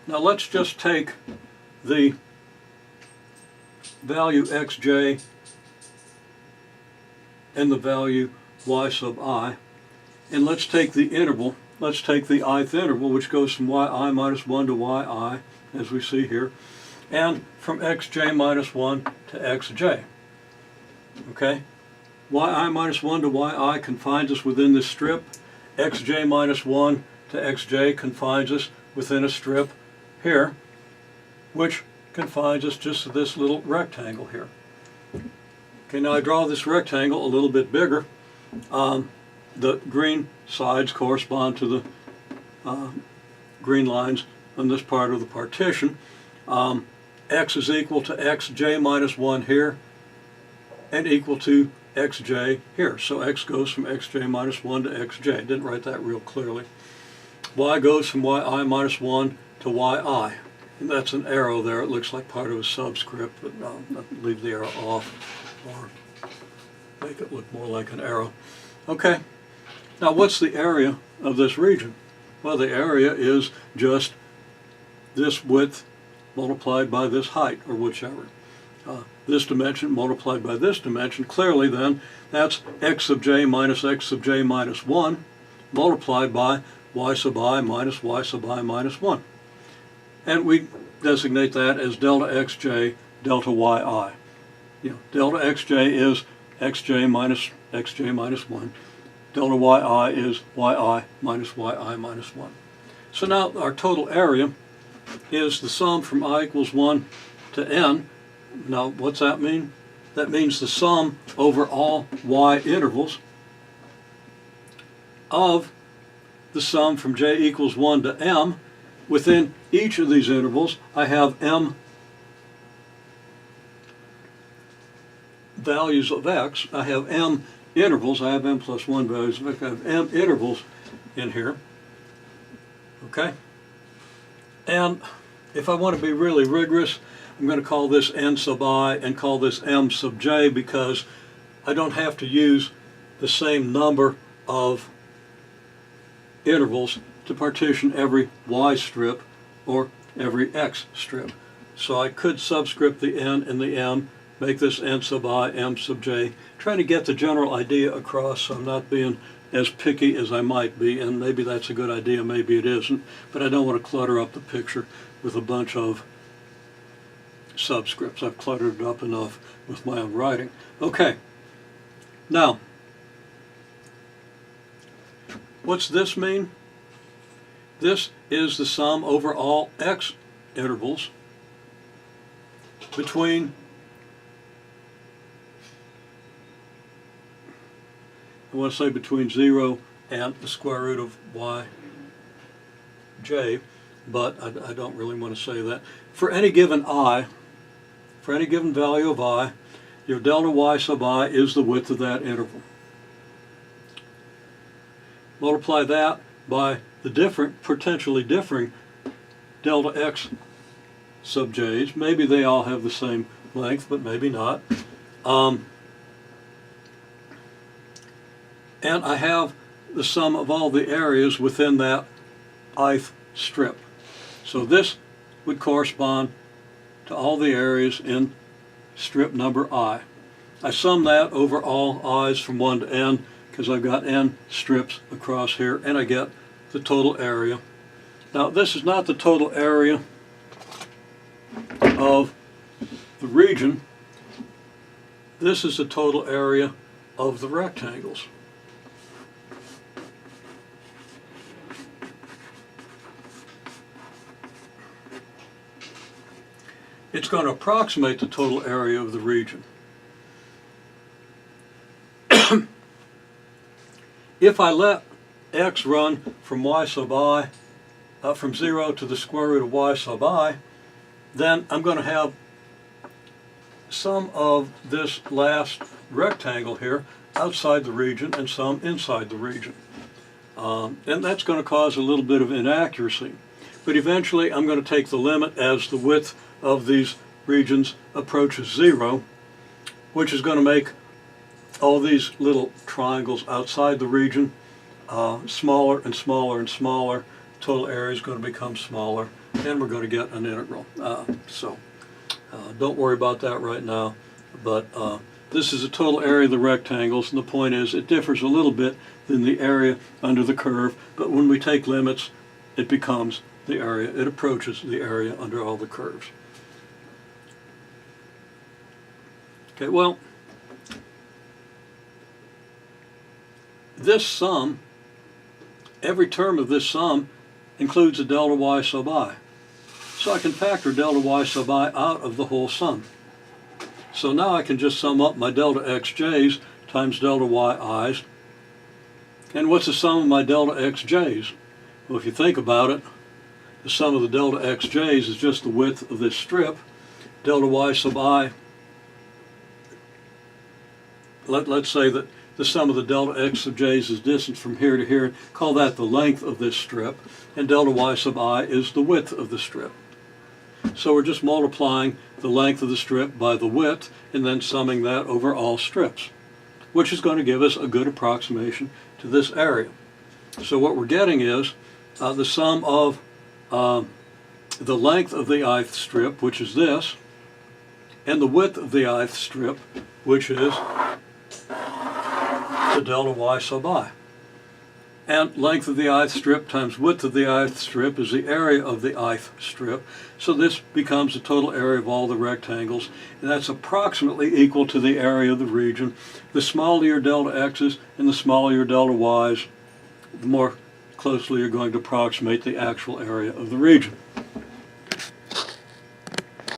Now let's just take the value xj and the value y sub I, and let's take the interval, let's take the ith interval, which goes from yi minus 1 to yi, as we see here, and from xj minus 1 to xj. Okay? yi minus 1 to yi confines us within this strip. Xj minus 1 to xj confines us within a strip here, which confines us just to this little rectangle here. Okay, now I draw this rectangle a little bit bigger. The green sides correspond to the green lines on this part of the partition. X is equal to xj minus 1 here and equal to xj here. So x goes from xj minus 1 to xj. I didn't write that real clearly. Y goes from yi minus 1 to yi. And that's an arrow there. It looks like part of a subscript, but I'll leave the arrow off or make it look more like an arrow. Okay, now what's the area of this region? Well, the area is just this width multiplied by this height, or whichever. This dimension multiplied by this dimension. Clearly then, that's x sub j minus x sub j minus 1 multiplied by y sub I minus y sub I minus 1. And we designate that as delta xj delta yi. Delta xj is xj minus 1. Delta yi is yi minus yi minus 1. So now our total area is the sum from I equals 1 to n. Now what's that mean? That means the sum over all y intervals of the sum from j equals 1 to m. Within each of these intervals, I have m values of x. I have m intervals. I have m plus 1 values of x. I have m intervals in here. Okay? And if I want to be really rigorous, I'm going to call this n sub I and call this m sub j, because I don't have to use the same number of intervals to partition every y strip or every x strip. So I could subscript the n and the m, make this n sub I, m sub j, trying to get the general idea across so I'm not being as picky as I might be, and maybe that's a good idea, maybe it isn't, but I don't want to clutter up the picture with a bunch of subscripts. I've cluttered it up enough with my own writing. Okay, now, what's this mean? This is the sum over all x intervals between I want to say between 0 and the square root of yj, but I don't really want to say that. For any given I, for any given value of I, your delta y sub I is the width of that interval. Multiply that by the potentially differing delta x sub j's. Maybe they all have the same length, but maybe not. And I have the sum of all the areas within that ith strip. So this would correspond to all the areas in strip number I. I sum that over all i's from 1 to n, because I've got n strips across here, and I get the total area. Now this is not the total area of the region. This is the total area of the rectangles. It's going to approximate the total area of the region. If I let x run from y sub I, from 0 to the square root of y sub I, then I'm going to have some of this last rectangle here outside the region and some inside the region. And that's going to cause a little bit of inaccuracy. But eventually I'm going to take the limit as the width of these regions approaches 0, which is going to make all these little triangles outside the region smaller and smaller and smaller total area is going to become smaller, and we're going to get an integral. Don't worry about that right now, but this is the total area of the rectangles, and the point is it differs a little bit than the area under the curve, but when we take limits, it becomes the area, it approaches the area under all the curves. Okay, well, this sum, every term of this sum includes a delta y sub I. So I can factor delta y sub I out of the whole sum. So now I can just sum up my delta xj's times delta yi's. And what's the sum of my delta xj's? Well, if you think about it, the sum of the delta xj's is just the width of this strip. Delta y sub I, let's say that the sum of the delta x sub j's is distance from here to here. Call that the length of this strip. And delta y sub I is the width of the strip. So we're just multiplying the length of the strip by the width and then summing that over all strips, which is going to give us a good approximation to this area. So what we're getting is the sum of the length of the ith strip, which is this, and the width of the ith strip, which is the delta y sub I. And length of the ith strip times width of the ith strip is the area of the ith strip. So this becomes the total area of all the rectangles, and that's approximately equal to the area of the region. The smaller your delta x's and the smaller your delta y's, the more closely you're going to approximate the actual area of the region.